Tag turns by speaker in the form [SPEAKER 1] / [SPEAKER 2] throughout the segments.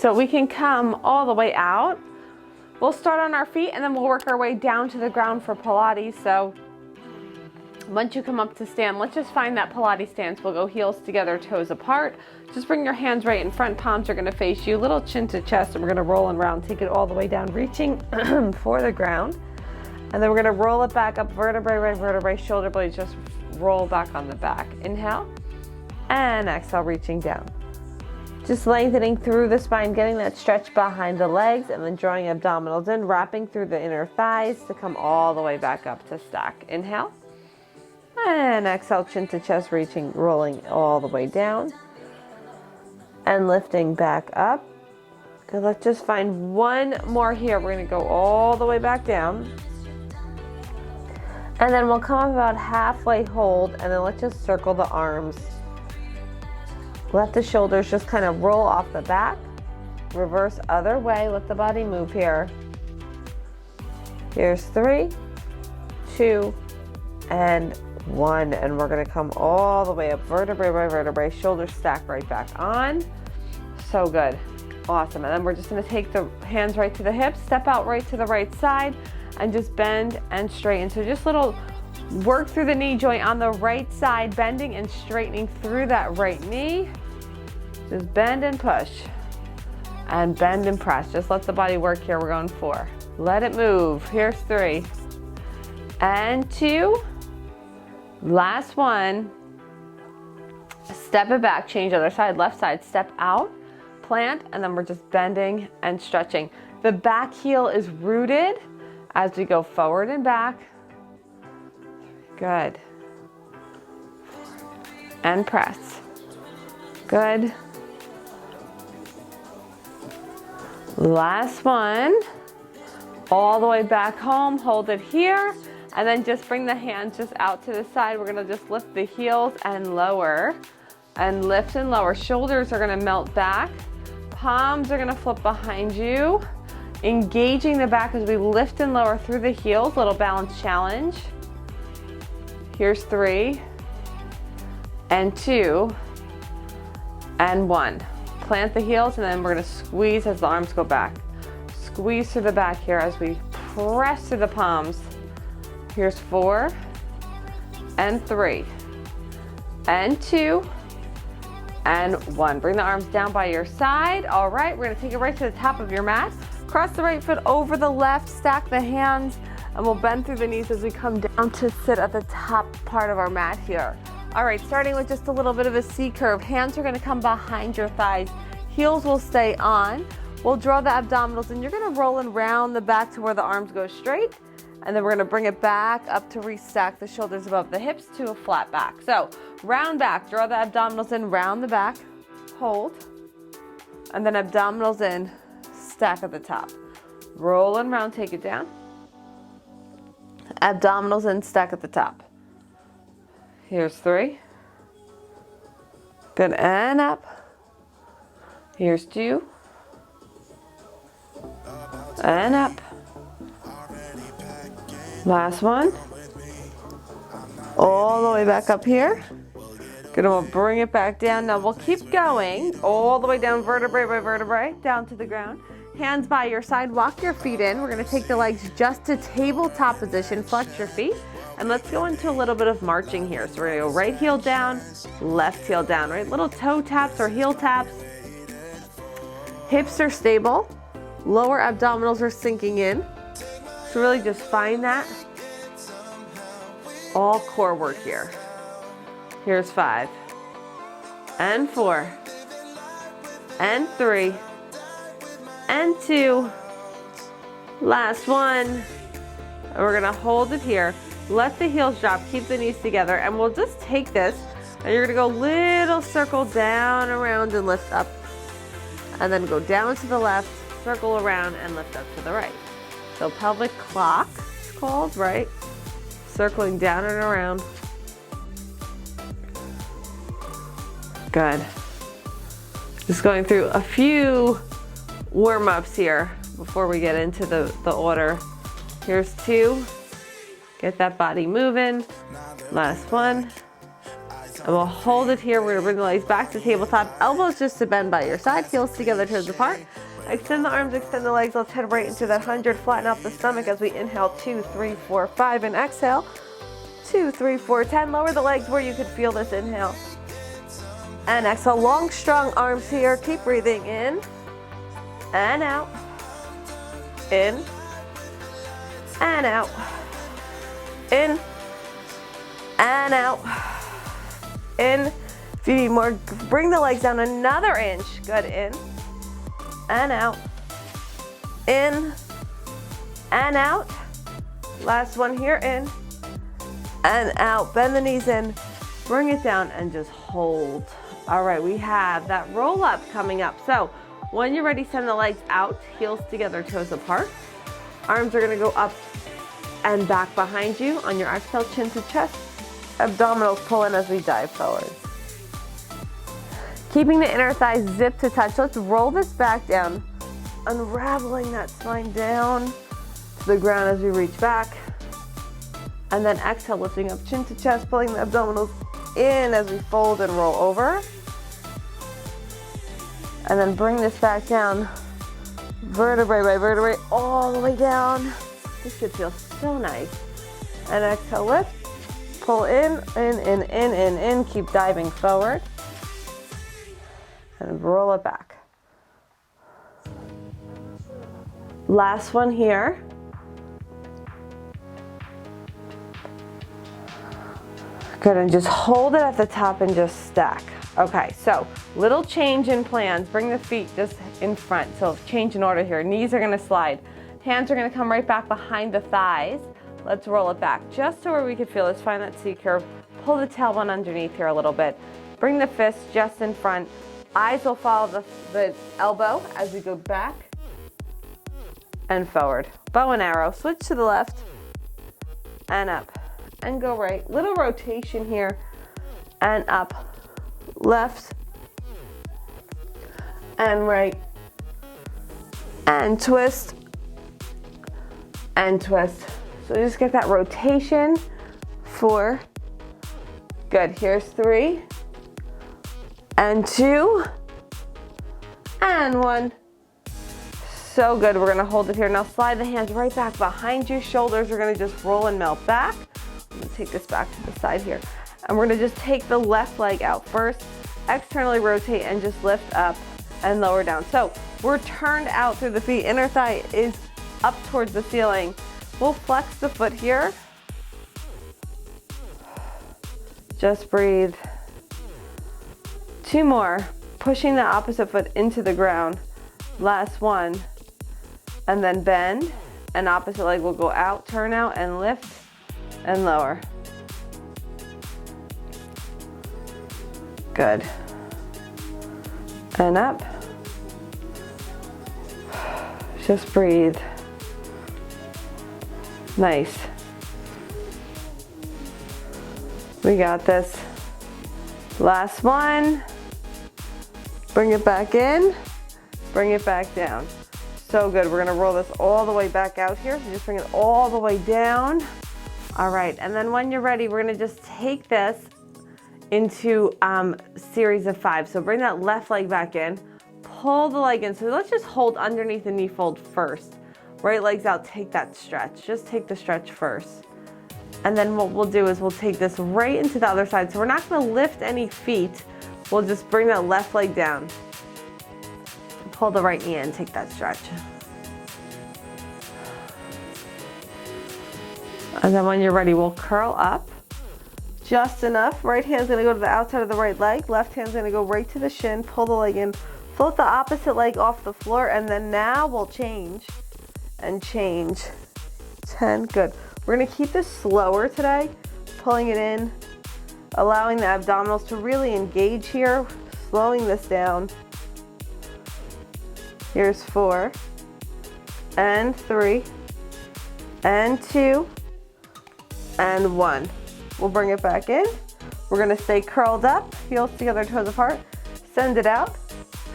[SPEAKER 1] So we can come all the way out. We'll start on our feet and then we'll work our way down to the ground for Pilates. So once you come up to stand, let's just find that Pilates stance. We'll go heels together, toes apart. Just bring your hands right in front. Palms are going to face you, little chin to chest, and we're going to roll and round. Take it all the way down, reaching for the ground. And then we're going to roll it back up, vertebrae by vertebrae, shoulder blades just roll back on the back. Inhale and exhale, reaching down. Just lengthening through the spine, getting that stretch behind the legs, and then drawing abdominals in, wrapping through the inner thighs to come all the way back up to stack. Inhale. And exhale, chin to chest, reaching, rolling all the way down. And lifting back up. Okay, let's just find one more here. We're going to go all the way back down. And then we'll come up about halfway, hold, and then let's just circle the arms. Let the shoulders just kind of roll off the back. Reverse other way, let the body move here. Here's 3, 2, and 1. And we're gonna come all the way up, vertebrae by vertebrae, shoulders stack right back on. So good, awesome. And then we're just gonna take the hands right to the hips, step out right to the right side, and just bend and straighten. So just little work through the knee joint on the right side, bending and straightening through that right knee. Just bend and push. And bend and press. Just let the body work here. We're going 4. Let it move. Here's 3. And 2. Last one. Step it back. Change other side. Left side. Step out. Plant. And then we're just bending and stretching. The back heel is rooted as we go forward and back. Good. And press. Good. Last one. All the way back home. Hold it here. And then just bring the hands just out to the side. We're going to just lift the heels and lower. And lift and lower. Shoulders are going to melt back. Palms are going to flip behind you. Engaging the back as we lift and lower through the heels. Little balance challenge. Here's 3, and 2, and 1. Plant the heels, and then we're going to squeeze as the arms go back. Squeeze through the back here as we press through the palms. Here's 4, and 3, and 2, and 1. Bring the arms down by your side. All right, we're going to take it right to the top of your mat. Cross the right foot over the left, stack the hands, and we'll bend through the knees as we come down to sit at the top part of our mat here. All right, starting with just a little bit of a C curve. Hands are gonna come behind your thighs. Heels will stay on. We'll draw the abdominals and you're gonna roll and round the back to where the arms go straight. And then we're gonna bring it back up to restack the shoulders above the hips to a flat back. So round back, draw the abdominals in, round the back, hold. And then abdominals in, stack at the top. Roll and round, take it down. Abdominals in, stack at the top. Here's 3. Good, and up. Here's 2. And up. Last one. All the way back up here. Gonna bring it back down. Now we'll keep going all the way down, vertebrae by vertebrae, down to the ground. Hands by your side, walk your feet in. We're gonna take the legs just to tabletop position, flex your feet, and let's go into a little bit of marching here. So we're gonna go right heel down, left heel down, right? Little toe taps or heel taps. Hips are stable, lower abdominals are sinking in. So really just find that. All core work here. Here's 5, and 4, and 3, and 2, last one, and we're gonna hold it here. Let the heels drop, keep the knees together, and we'll just take this, and you're gonna go little circle down, around, and lift up, and then go down to the left, circle around, and lift up to the right. So pelvic clock, it's called, right? Circling down and around. Good. Just going through a few warm-ups here before we get into the order. Here's 2. Get that body moving. Last one. And we'll hold it here. We're gonna bring the legs back to tabletop. Elbows just to bend by your side, heels together, toes apart. Extend the arms, extend the legs. Let's head right into that 100. Flatten out the stomach as we inhale 2, 3, 4, 5, and exhale 2, 3, 4, 10. Lower the legs where you could feel this inhale. And exhale, long, strong arms here. Keep breathing in and out. In and out. In and out. In. If you need more, bring the legs down another inch. Good. In and out. In and out. Last one here. In and out. Bend the knees in. Bring it down and just hold. All right, we have that roll up coming up. So when you're ready, send the legs out, heels together, toes apart. Arms are gonna go up and back behind you. On your exhale, chin to chest. Abdominals pull in as we dive forward. Keeping the inner thighs zipped to touch. Let's roll this back down, unraveling that spine down to the ground as we reach back. And then exhale, lifting up chin to chest, pulling the abdominals in as we fold and roll over. And then bring this back down, vertebrae by vertebrae, all the way down. This should feel so nice. And exhale, lift, pull in, in. Keep diving forward. And roll it back. Last one here. Good, and just hold it at the top and just stack. Okay, so little change in plans. Bring the feet just in front. So change in order here. Knees are gonna slide. Hands are gonna come right back behind the thighs. Let's roll it back just to where we can feel this. Find that C curve. Pull the tailbone underneath here a little bit. Bring the fist just in front. Eyes will follow the elbow as we go back and forward. Bow and arrow. Switch to the left and up and go right. Little rotation here and up. Left and right and twist and twist. So just get that rotation. 4. Good. Here's 3 and 2 and 1. So good. We're going to hold it here. Now slide the hands right back behind you. Shoulders are going to just roll and melt back. I'm going to take this back to the side here. And we're gonna just take the left leg out first, externally rotate and just lift up and lower down. So we're turned out through the feet. Inner thigh is up towards the ceiling. We'll flex the foot here. Just breathe. 2 more. Pushing the opposite foot into the ground. Last one. And then bend. And opposite leg will go out, turn out, and lift and lower. Good. And up. Just breathe. Nice. We got this. Last one. Bring it back in. Bring it back down. So good. We're gonna roll this all the way back out here. So just bring it all the way down. All right, and then when you're ready, we're gonna just take this into series of 5. So bring that left leg back in, pull the leg in. So let's just hold underneath the knee fold first. Right leg's out, take that stretch. Just take the stretch first. And then what we'll do is we'll take this right into the other side. So we're not gonna lift any feet. We'll just bring that left leg down. Pull the right knee in, take that stretch. And then when you're ready, we'll curl up just enough. Right hand's gonna go to the outside of the right leg. Left hand's gonna go right to the shin, pull the leg in, float the opposite leg off the floor, and then now we'll change and change. 10, good. We're gonna keep this slower today, pulling it in, allowing the abdominals to really engage here, slowing this down. Here's 4, and 3, and 2, and 1. We'll bring it back in. We're gonna stay curled up, heels together, toes apart. Send it out,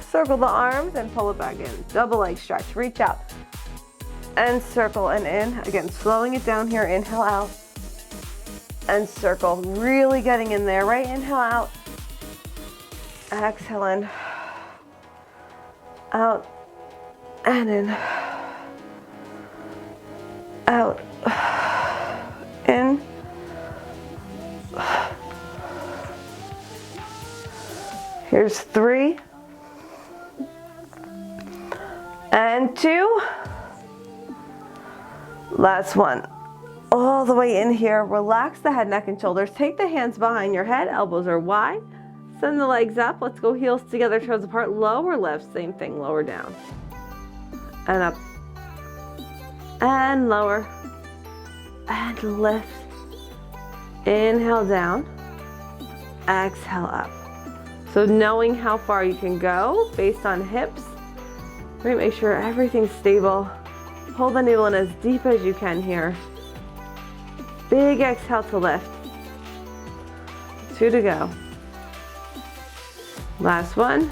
[SPEAKER 1] circle the arms and pull it back in. Double leg stretch, reach out and circle and in. Again, slowing it down here, inhale out. and circle. Really getting in there, right? Inhale out. Exhale in. Out and in. Out. In. Here's 3. And 2. Last one. All the way in here. Relax the head, neck, and shoulders. Take the hands behind your head. Elbows are wide. Send the legs up. Let's go heels together, toes apart. Lower lift. Same thing. Lower down. And up. And lower. And lift. Inhale down. Exhale up. So knowing how far you can go based on hips. Right, make sure everything's stable. Pull the needle in as deep as you can here. Big exhale to lift. 2 to go. Last one.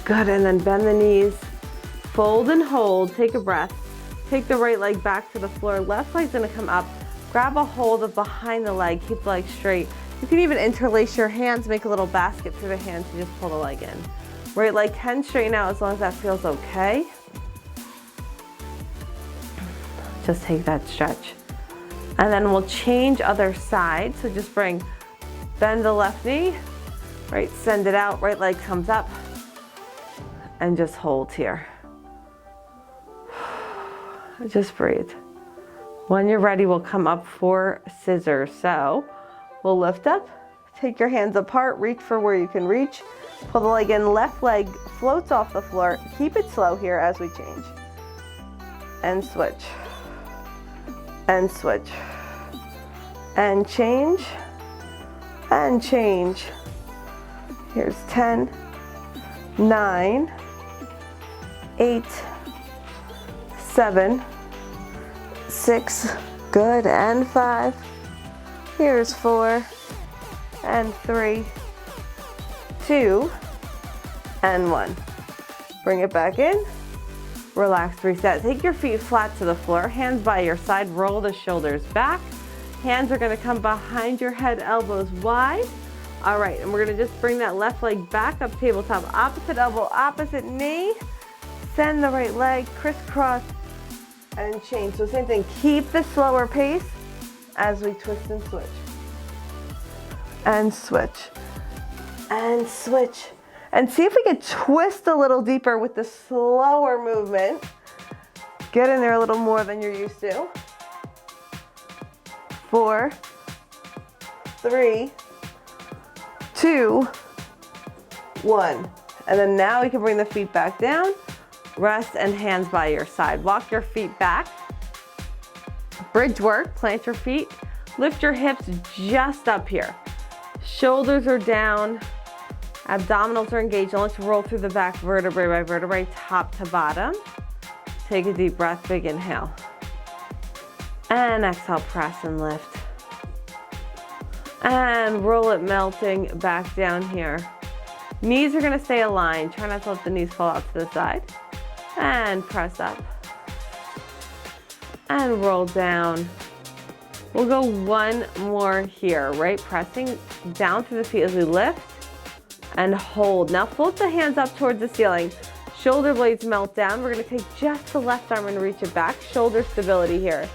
[SPEAKER 1] Good, and then bend the knees. Fold and hold, take a breath. Take the right leg back to the floor. Left leg's gonna come up. Grab a hold of behind the leg, keep the leg straight. You can even interlace your hands, make a little basket through the hands and just pull the leg in. Right leg can straighten out as long as that feels okay. Just take that stretch. And then we'll change other side. So just bend the left knee, right, send it out, right leg comes up, and just hold here. Just breathe. When you're ready, we'll come up for scissors. So we'll lift up, take your hands apart, reach for where you can reach, pull the leg in, left leg floats off the floor. Keep it slow here as we change. And switch. And switch. And change. And change. Here's 10, 9, 8, 7, 6, good, and 5. Here's 4, and 3, 2, and 1. Bring it back in. Relax, reset. Take your feet flat to the floor, hands by your side, roll the shoulders back. Hands are gonna come behind your head, elbows wide. All right, and we're gonna just bring that left leg back up, tabletop, opposite elbow, opposite knee. Send the right leg, crisscross, and change. So same thing, keep the slower pace as we twist and switch. And switch. And switch. And see if we can twist a little deeper with the slower movement. Get in there a little more than you're used to. 4, 3, 2, 1. And then now we can bring the feet back down. Rest and hands by your side. Walk your feet back. Bridge work, plant your feet. Lift your hips just up here. Shoulders are down. Abdominals are engaged. And let's roll through the back vertebrae by vertebrae, top to bottom. Take a deep breath, big inhale. And exhale, press and lift. And roll it, melting back down here. Knees are gonna stay aligned. Try not to let the knees fall out to the side. And press up. And roll down. We'll go one more here, right? Pressing down through the feet as we lift and hold. Now float the hands up towards the ceiling. Shoulder blades melt down. We're gonna take just the left arm and reach it back. Shoulder stability here.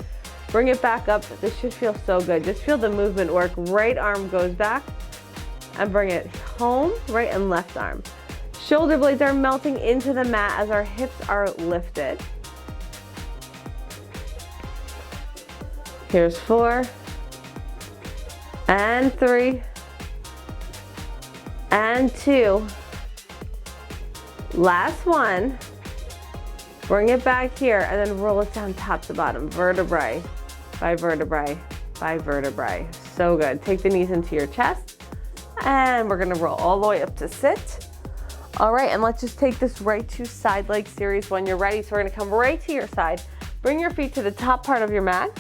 [SPEAKER 1] Bring it back up. This should feel so good. Just feel the movement work. Right arm goes back and bring it home, right and left arm. Shoulder blades are melting into the mat as our hips are lifted. Here's 4, and 3, and 2. Last one. Bring it back here and then roll it down top to bottom, vertebrae by vertebrae by vertebrae. So good. Take the knees into your chest and we're gonna roll all the way up to sit. All right, and let's just take this right to side leg series when you're ready. So we're gonna come right to your side. Bring your feet to the top part of your mat.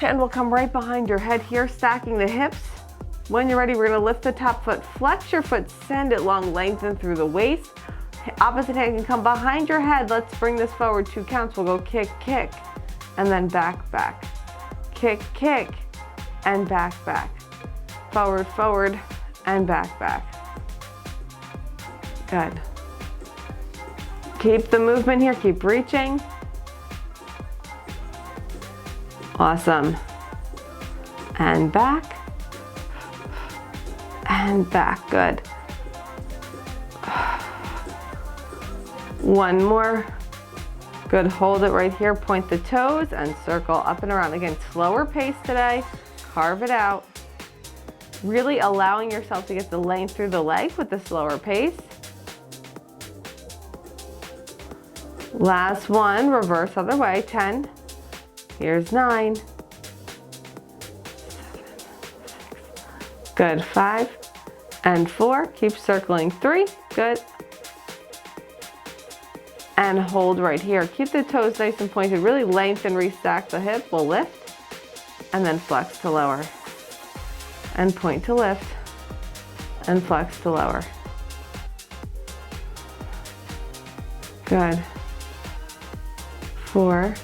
[SPEAKER 1] And we'll come right behind your head here, stacking the hips. When you're ready, we're gonna lift the top foot, flex your foot, send it long, lengthen through the waist. Opposite hand can come behind your head. Let's bring this forward, 2 counts. We'll go kick, kick, and then back, back. kick, kick, and back, back. Forward, forward, and back, back. Good. Keep the movement here, keep reaching. Awesome. And back. And back, good. One more. Good, hold it right here, point the toes and circle up and around. Again, slower pace today, carve it out. Really allowing yourself to get the length through the legs with the slower pace. Last one, reverse other way, 10. Here's 9. 7, 6. Good, 5 and 4. Keep circling, 3, good. And hold right here. Keep the toes nice and pointed. Really lengthen, restack the hip. We'll lift and then flex to lower. And point to lift and flex to lower. Good. 4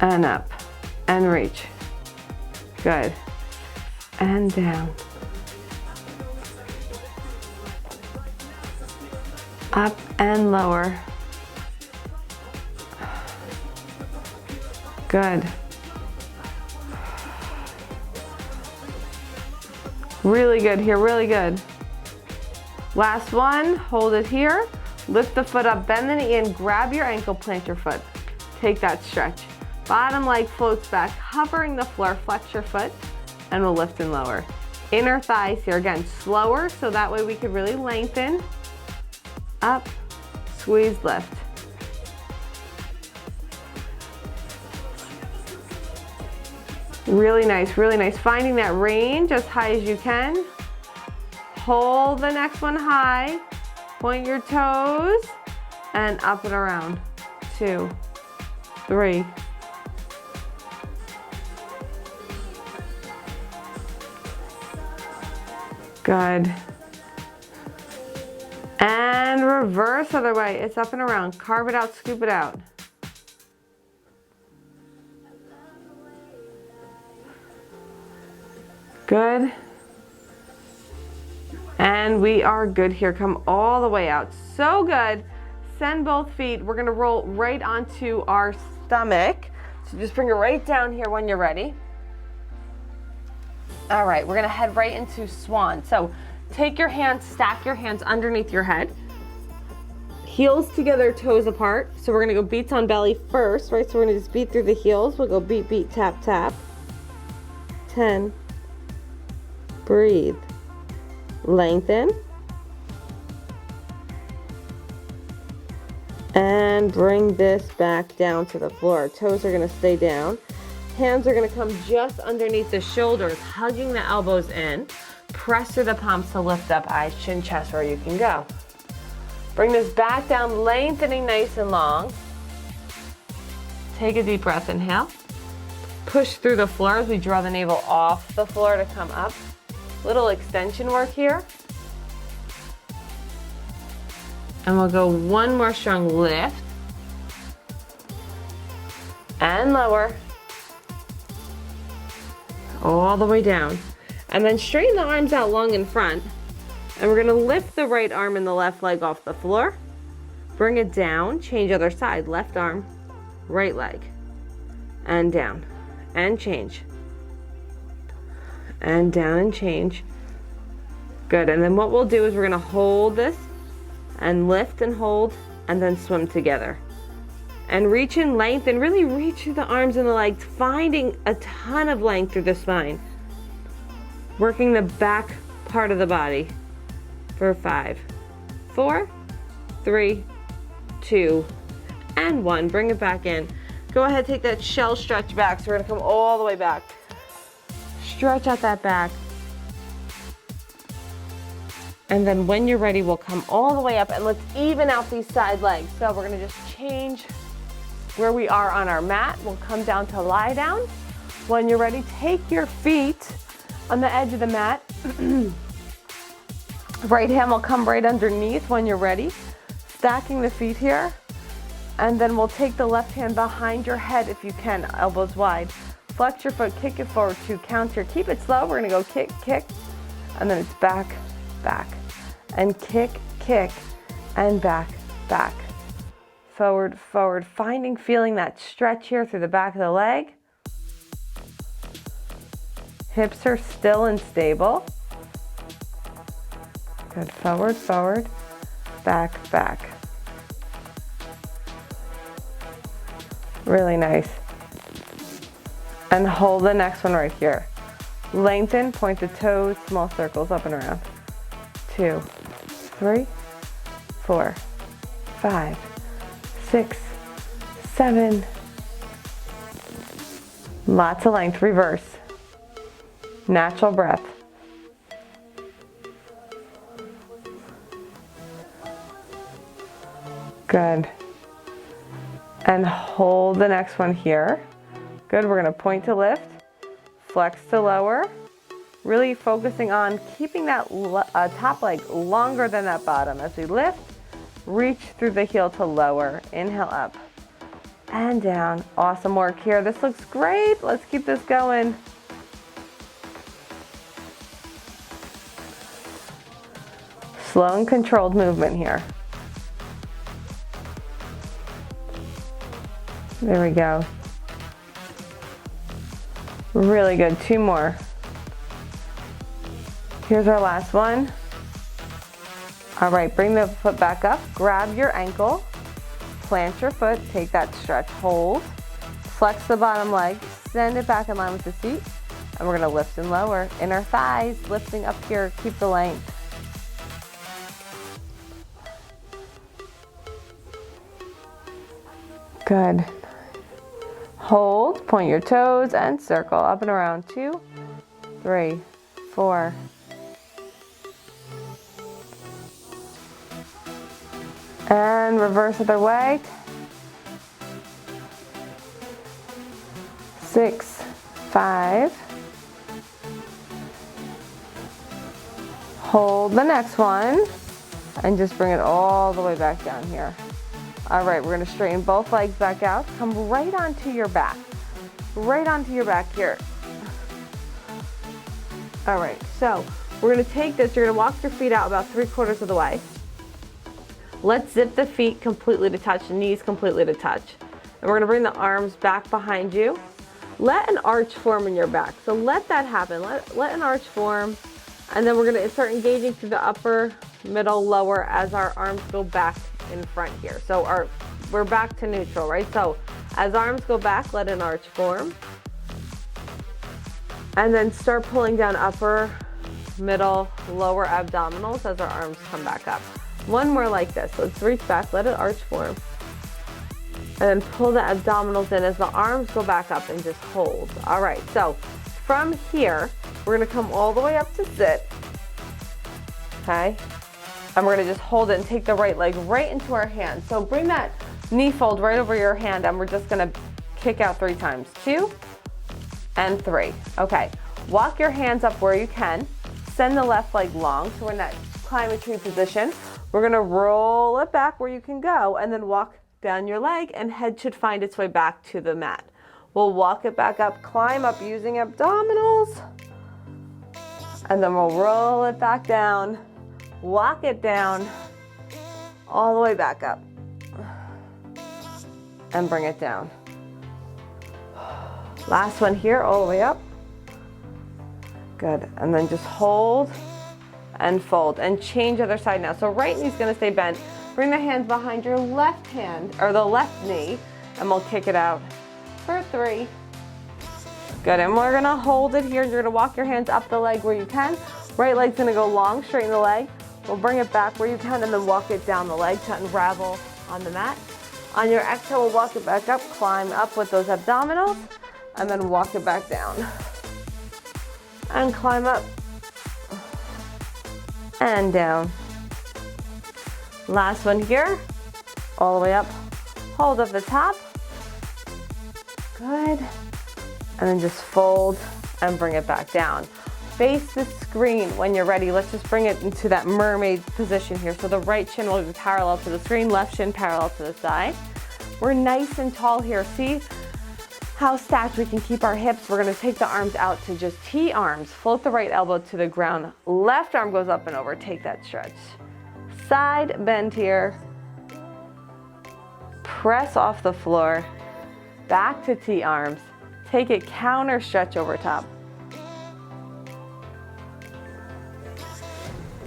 [SPEAKER 1] and up and reach. Good. And down. Up and lower. Good. Really good here, really good. Last one, hold it here. Lift the foot up, bend the knee in, grab your ankle, plant your foot. Take that stretch. Bottom leg floats back, hovering the floor, flex your foot, and we'll lift and lower. Inner thighs here, again, slower, so that way we can really lengthen. Up, squeeze, lift. Really nice, really nice. Finding that range as high as you can. Hold the next one high. Point your toes and up and around. 2, 3. Good. And reverse other way. It's up and around. Carve it out, scoop it out. Good. And we are good here. Come all the way out. So good. Send both feet. We're going to roll right onto our stomach. So just bring it right down here when you're ready. All right, we're going to head right into Swan. So take your hands, stack your hands underneath your head. Heels together, toes apart. So we're going to go beats on belly first, right? So we're going to just beat through the heels. We'll go beat, beat, tap, tap. 10. Breathe. Lengthen. And bring this back down to the floor. Toes are going to stay down. Hands are going to come just underneath the shoulders, hugging the elbows in. Press through the palms to lift up, eyes, chin, chest, where you can go. Bring this back down, lengthening nice and long. Take a deep breath, inhale. Push through the floor as we draw the navel off the floor to come up. Little extension work here. And we'll go one more strong lift. And lower. All the way down. And then straighten the arms out long in front. And we're going to lift the right arm and the left leg off the floor. Bring it down. Change other side. Left arm, right leg. And down. And change. And down and change. Good. And then what we'll do is we're going to hold this and lift and hold and then swim together. And reach in length and really reach through the arms and the legs, finding a ton of length through the spine. Working the back part of the body for 5, 4, 3, 2, and 1. Bring it back in. Go ahead, take that shell stretch back. So we're going to come all the way back. Stretch out that back. And then when you're ready, we'll come all the way up and let's even out these side legs. So we're going to just change where we are on our mat. We'll come down to lie down. When you're ready, take your feet on the edge of the mat. Right hand will come right underneath when you're ready. Stacking the feet here. And then we'll take the left hand behind your head if you can, elbows wide. Flex your foot, kick it forward, 2 counts here. Keep it slow. We're gonna go kick, kick, and then it's back, back, and kick, kick, and back, back. Forward, forward, feeling that stretch here through the back of the leg. Hips are still and stable. Good, forward, forward, back, back. Really nice. And hold the next one right here. Lengthen, point the toes, small circles up and around. 2, 3, 4, 5, 6, 7. Lots of length, reverse. Natural breath. Good. And hold the next one here. Good, we're gonna point to lift, flex to lower, really focusing on keeping that top leg longer than that bottom. As we lift, reach through the heel to lower, inhale up and down. Awesome work here, this looks great. Let's keep this going. Slow and controlled movement here. There we go. Really good, 2 more. Here's our last one. All right, bring the foot back up, grab your ankle, plant your foot, take that stretch, hold, flex the bottom leg, send it back in line with the seat, and we're gonna lift and lower. Inner thighs, lifting up here, keep the length. Good. Hold, point your toes and circle up and around. 2, 3, 4. And reverse other way. 6, 5. Hold the next one and just bring it all the way back down here. All right, we're gonna straighten both legs back out. Come right onto your back. Right onto your back here. All right, so we're gonna take this, you're gonna walk your feet out about 3/4 of the way. Let's zip the feet completely to touch, the knees completely to touch. And we're gonna bring the arms back behind you. Let an arch form in your back. So let that happen, let an arch form. And then we're gonna start engaging through the upper, middle, lower as our arms go back in front here. So we're back to neutral, right? So as arms go back, let an arch form. And then start pulling down upper, middle, lower abdominals as our arms come back up. One more like this. Let's reach back, let an arch form. And then pull the abdominals in as the arms go back up and just hold. All right, so from here, we're gonna come all the way up to sit, okay? And we're gonna just hold it and take the right leg right into our hand. So bring that knee fold right over your hand and we're just gonna kick out 3 times. 2 and 3. Okay, walk your hands up where you can. Send the left leg long, so we're in that climb tree position. We're gonna roll it back where you can go and then walk down your leg and head should find its way back to the mat. We'll walk it back up, climb up using abdominals, and then we'll roll it back down. Walk it down, all the way back up, and bring it down. Last one here, all the way up. Good, and then just hold and fold, and change other side now. So right knee's gonna stay bent. Bring the hands behind your left hand, or the left knee, and we'll kick it out for 3. Good, and we're gonna hold it here. You're gonna walk your hands up the leg where you can. Right leg's gonna go long, straighten the leg. We'll bring it back where you can and then walk it down the leg to unravel on the mat. On your exhale, we'll walk it back up, climb up with those abdominals, and then walk it back down. And climb up. And down. Last one here, all the way up. Hold up the top. Good. And then just fold and bring it back down. Face the screen when you're ready. Let's just bring it into that mermaid position here. So the right shin will be parallel to the screen, left shin parallel to the side. We're nice and tall here. See how stacked we can keep our hips. We're gonna take the arms out to just T arms. Float the right elbow to the ground. Left arm goes up and over. Take that stretch. Side bend here. Press off the floor. Back to T arms. Take it counter stretch over top.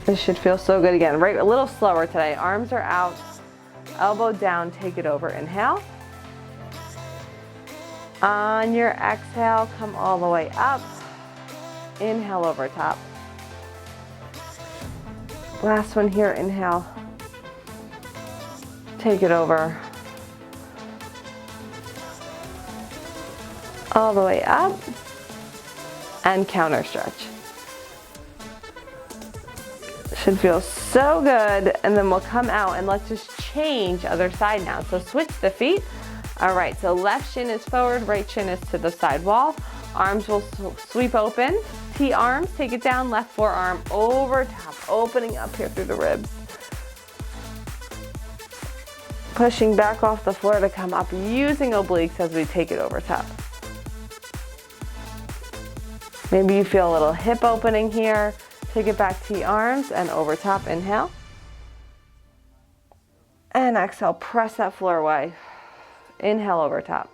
[SPEAKER 1] This should feel so good again. Right, a little slower today. Arms are out, elbow down, take it over. Inhale. On your exhale, come all the way up. Inhale over top. Last one here, inhale. Take it over. All the way up. And counter stretch. Should feel so good. And then we'll come out and let's just change other side now. So switch the feet. All right, so left shin is forward, right shin is to the side wall. Arms will sweep open. T arms, take it down, left forearm over top, opening up here through the ribs. Pushing back off the floor to come up, using obliques as we take it over top. Maybe you feel a little hip opening here. Take it back, T arms, and over top, inhale. And exhale, press that floor away. Inhale over top.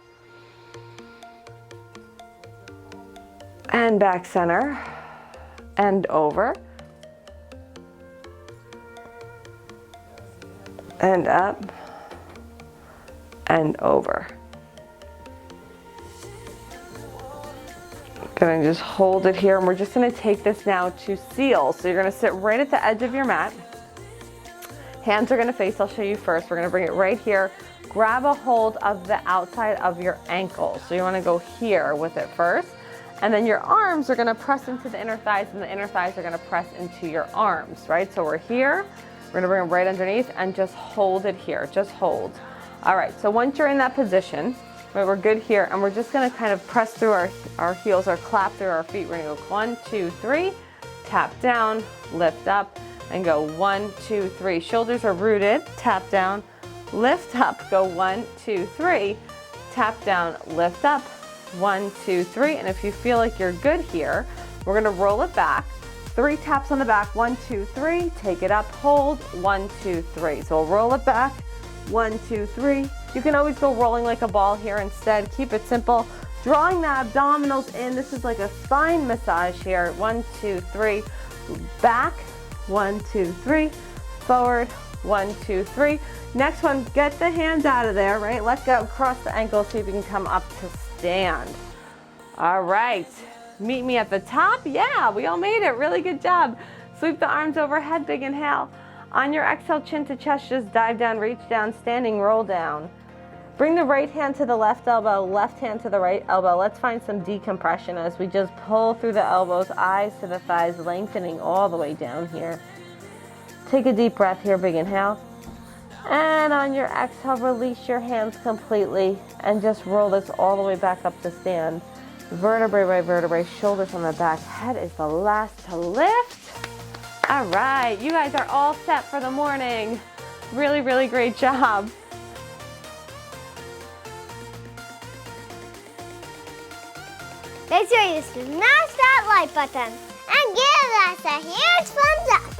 [SPEAKER 1] And back center. And over. And up. And over. Gonna just hold it here, and we're just gonna take this now to seal. So you're gonna sit right at the edge of your mat. Hands are gonna face, I'll show you first. We're gonna bring it right here. Grab a hold of the outside of your ankle. So you wanna go here with it first. And then your arms are gonna press into the inner thighs, and the inner thighs are gonna press into your arms, right? So we're here, we're gonna bring them right underneath and just hold it here, just hold. All right, so once you're in that position, right, we're good here, and we're just gonna kind of press through our heels or clap through our feet. We're gonna go 1, 2, 3, tap down, lift up, and go 1, 2, 3. Shoulders are rooted, tap down, lift up, go 1, 2, 3, tap down, lift up, 1, 2, 3. And if you feel like you're good here, we're gonna roll it back. 3 taps on the back, 1, 2, 3, take it up, hold, 1, 2, 3. So we'll roll it back, 1, 2, 3. You can always go rolling like a ball here instead. Keep it simple. Drawing the abdominals in. This is like a spine massage here. 1, 2, 3. Back, 1, 2, 3. Forward, 1, 2, 3. Next one, get the hands out of there, right? Let go, cross the ankles, see if you can come up to stand. All right, meet me at the top. Yeah, we all made it, really good job. Sweep the arms overhead, big inhale. On your exhale, chin to chest, just dive down, reach down, standing, roll down. Bring the right hand to the left elbow, left hand to the right elbow. Let's find some decompression as we just pull through the elbows, eyes to the thighs, lengthening all the way down here. Take a deep breath here, big inhale. And on your exhale, release your hands completely and just roll this all the way back up to stand. Vertebrae by vertebrae, shoulders on the back. Head is the last to lift. All right, you guys are all set for the morning. Really, really great job.
[SPEAKER 2] Make sure you smash that like button and give us a huge thumbs up.